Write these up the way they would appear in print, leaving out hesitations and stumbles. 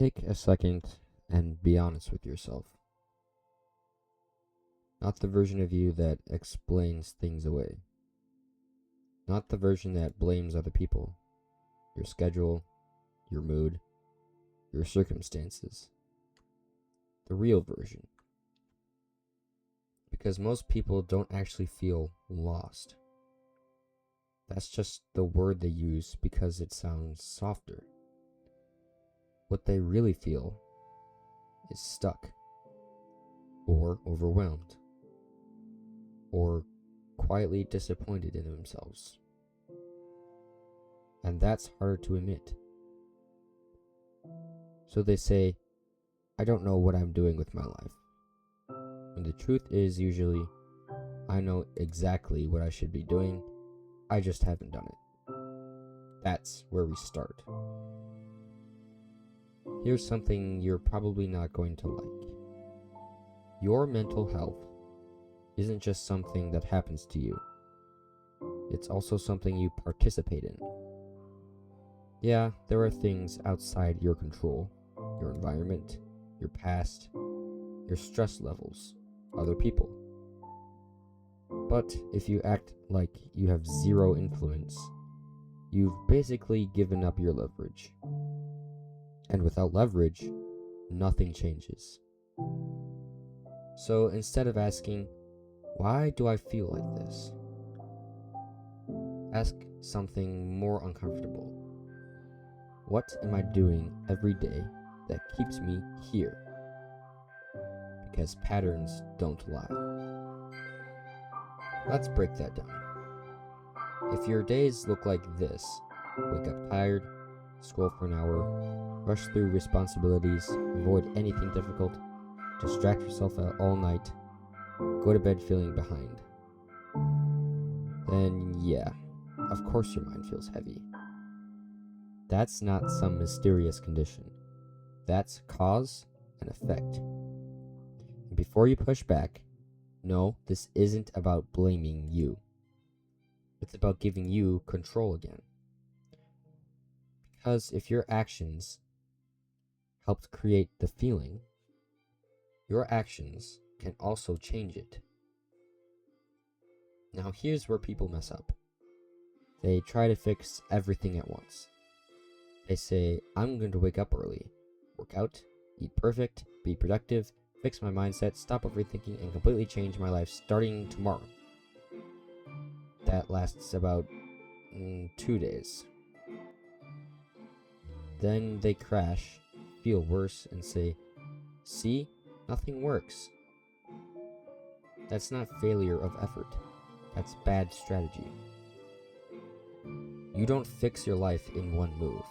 Take a second and be honest with yourself. Not the version of you that explains things away. Not the version that blames other people, your schedule, your mood, your circumstances. The real version. Because most people don't actually feel lost. That's just the word they use because it sounds softer. What they really feel is stuck, or overwhelmed, or quietly disappointed in themselves. And that's harder to admit. So they say, I don't know what I'm doing with my life. And the truth is usually, I know exactly what I should be doing, I just haven't done it. That's where we start. Here's something you're probably not going to like. Your mental health isn't just something that happens to you. It's also something you participate in. Yeah, there are things outside your control, your environment, your past, your stress levels, other people. But if you act like you have zero influence, you've basically given up your leverage. And without leverage, nothing changes. So instead of asking, why do I feel like this? Ask something more uncomfortable. What am I doing every day that keeps me here? Because patterns don't lie. Let's break that down. If your days look like this, wake up tired, scroll for an hour, rush through responsibilities, avoid anything difficult, distract yourself all night, go to bed feeling behind, then yeah, of course your mind feels heavy. That's not some mysterious condition. That's cause and effect. And before you push back, no, this isn't about blaming you. It's about giving you control again. Because if your actions helped create the feeling, your actions can also change it. Now here's where people mess up. They try to fix everything at once. They say, I'm going to wake up early, work out, eat perfect, be productive, fix my mindset, stop overthinking, and completely change my life starting tomorrow. That lasts about 2 days. Then they crash, feel worse, and say, see, nothing works. That's not failure of effort. That's bad strategy. You don't fix your life in one move.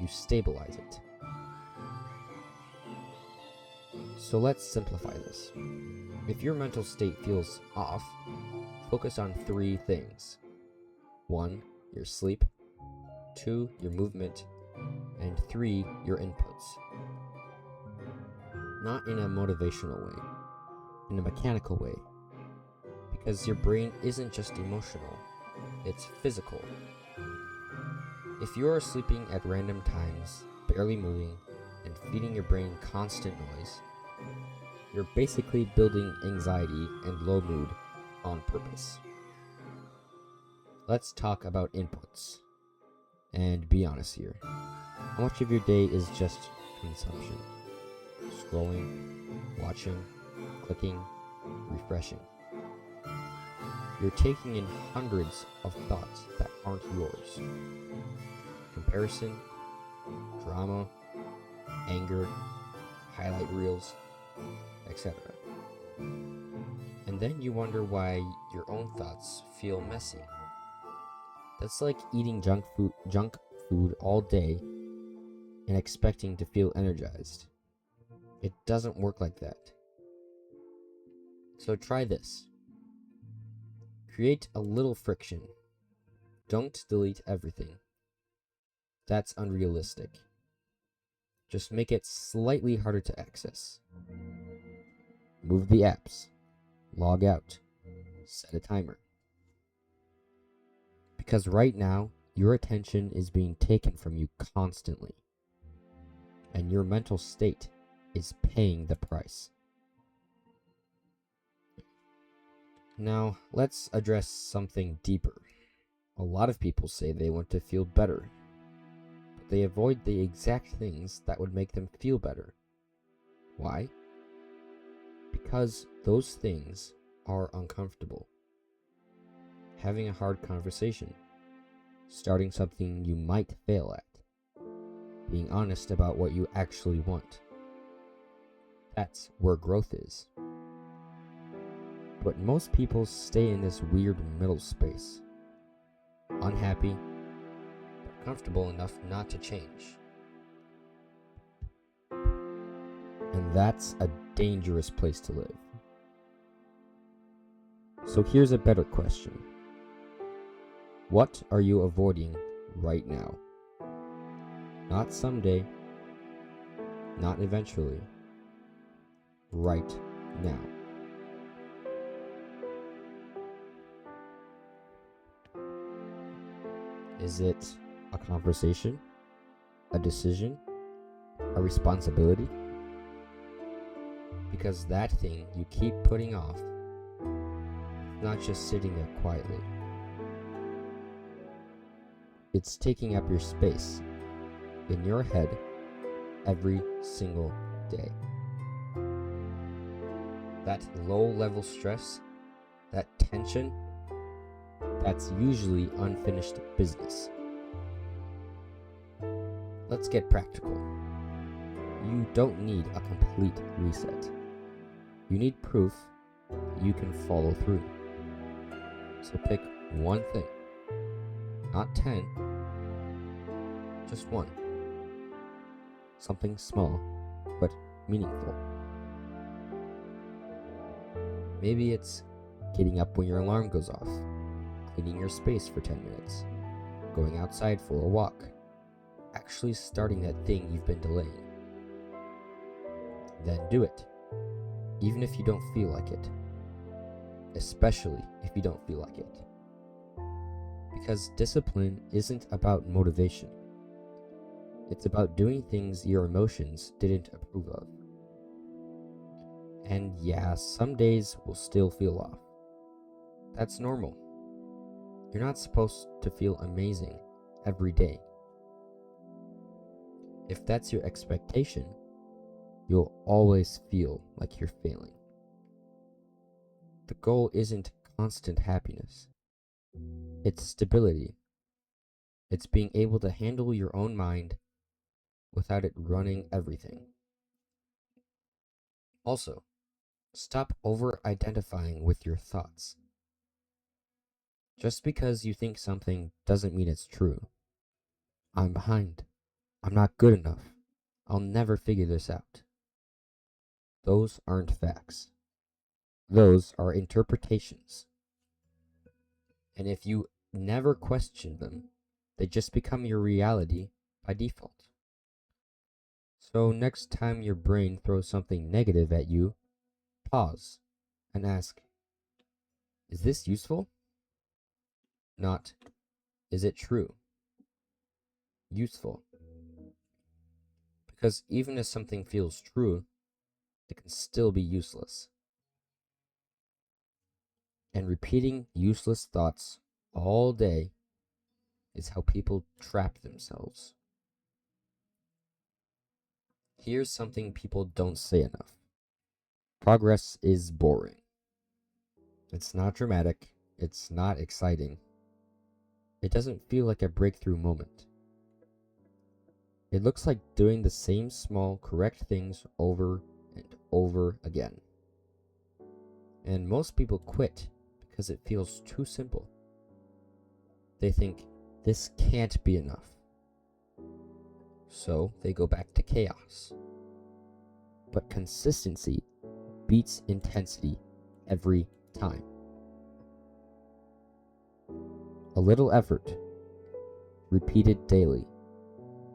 You stabilize it. So let's simplify this. If your mental state feels off, focus on 3 things. 1, your sleep. 2, your movement. And 3, your inputs. Not in a motivational way, in a mechanical way. Because your brain isn't just emotional, it's physical. If you are sleeping at random times, barely moving, and feeding your brain constant noise, you're basically building anxiety and low mood on purpose. Let's talk about inputs. And be honest here. How much of your day is just consumption? Scrolling, watching, clicking, refreshing. You're taking in hundreds of thoughts that aren't yours. Comparison, drama, anger, highlight reels, etc. And then you wonder why your own thoughts feel messy. That's like eating junk food all day and expecting to feel energized. It doesn't work like that. So try this. Create a little friction. Don't delete everything. That's unrealistic. Just make it slightly harder to access. Move the apps. Log out. Set a timer. Because right now, your attention is being taken from you constantly. And and your mental state is paying the price. Now, let's address something deeper. A lot of people say they want to feel better, but they avoid the exact things that would make them feel better. Why? Because those things are uncomfortable. Having a hard conversation, starting something you might fail at, being honest about what you actually want. That's where growth is. But most people stay in this weird middle space, unhappy, but comfortable enough not to change. And that's a dangerous place to live. So here's a better question. What are you avoiding right now? Not someday, not eventually, right now. Is it a conversation, a decision, a responsibility? Because that thing you keep putting off is not just sitting there quietly. It's taking up your space in your head every single day. That low-level stress, that tension, that's usually unfinished business. Let's get practical. You don't need a complete reset. You need proof that you can follow through. So pick one thing, not 10, just one. Something small, but meaningful. Maybe it's getting up when your alarm goes off, cleaning your space for 10 minutes, going outside for a walk, actually starting that thing you've been delaying. Then do it, even if you don't feel like it, especially if you don't feel like it. Because discipline isn't about motivation. It's about doing things your emotions didn't approve of. And yeah, some days will still feel off. That's normal. You're not supposed to feel amazing every day. If that's your expectation, you'll always feel like you're failing. The goal isn't constant happiness. It's stability. It's being able to handle your own mind without it running everything. Also, stop over-identifying with your thoughts. Just because you think something doesn't mean it's true. I'm behind. I'm not good enough. I'll never figure this out. Those aren't facts. Those are interpretations. And if you never question them, they just become your reality by default. So next time your brain throws something negative at you, pause and ask, is this useful? Not, is it true? Useful. Because even if something feels true, it can still be useless. And repeating useless thoughts all day is how people trap themselves. Here's something people don't say enough. Progress is boring. It's not dramatic. It's not exciting. It doesn't feel like a breakthrough moment. It looks like doing the same small, correct things over and over again. And most people quit because it feels too simple. They think, this can't be enough. So they go back to chaos. But consistency beats intensity every time. A little effort, repeated daily,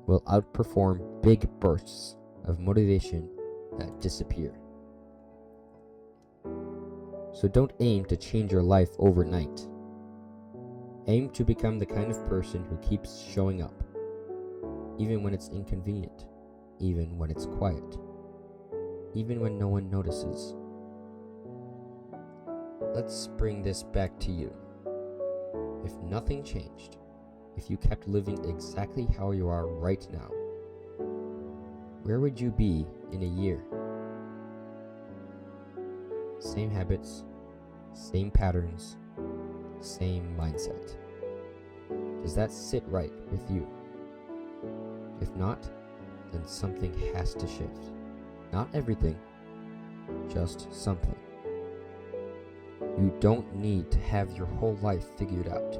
will outperform big bursts of motivation that disappear. So don't aim to change your life overnight. Aim to become the kind of person who keeps showing up, even when it's inconvenient, even when it's quiet, even when no one notices. Let's bring this back to you. If nothing changed, if you kept living exactly how you are right now, where would you be in a year? Same habits, same patterns, same mindset. Does that sit right with you? If not, then something has to shift. Not everything, just something. You don't need to have your whole life figured out.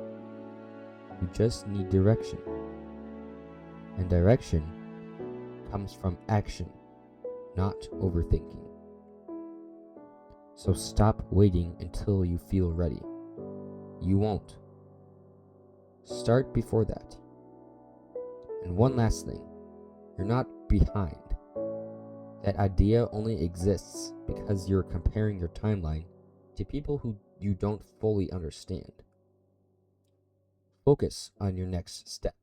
You just need direction. And direction comes from action, not overthinking. So stop waiting until you feel ready. You won't. Start before that. And one last thing, you're not behind. That idea only exists because you're comparing your timeline to people who you don't fully understand. Focus on your next step,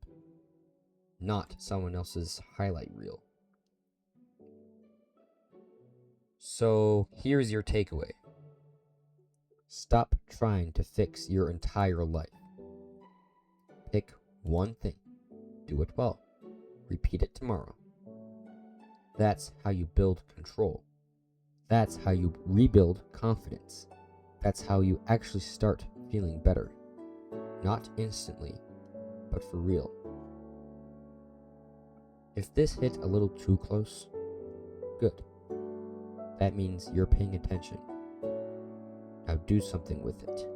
not someone else's highlight reel. So here's your takeaway. Stop trying to fix your entire life. Pick one thing, do it well, repeat it tomorrow. That's how you build control. That's how you rebuild confidence. That's how you actually start feeling better. Not instantly, but for real. If this hit a little too close, good. That means you're paying attention. Now do something with it.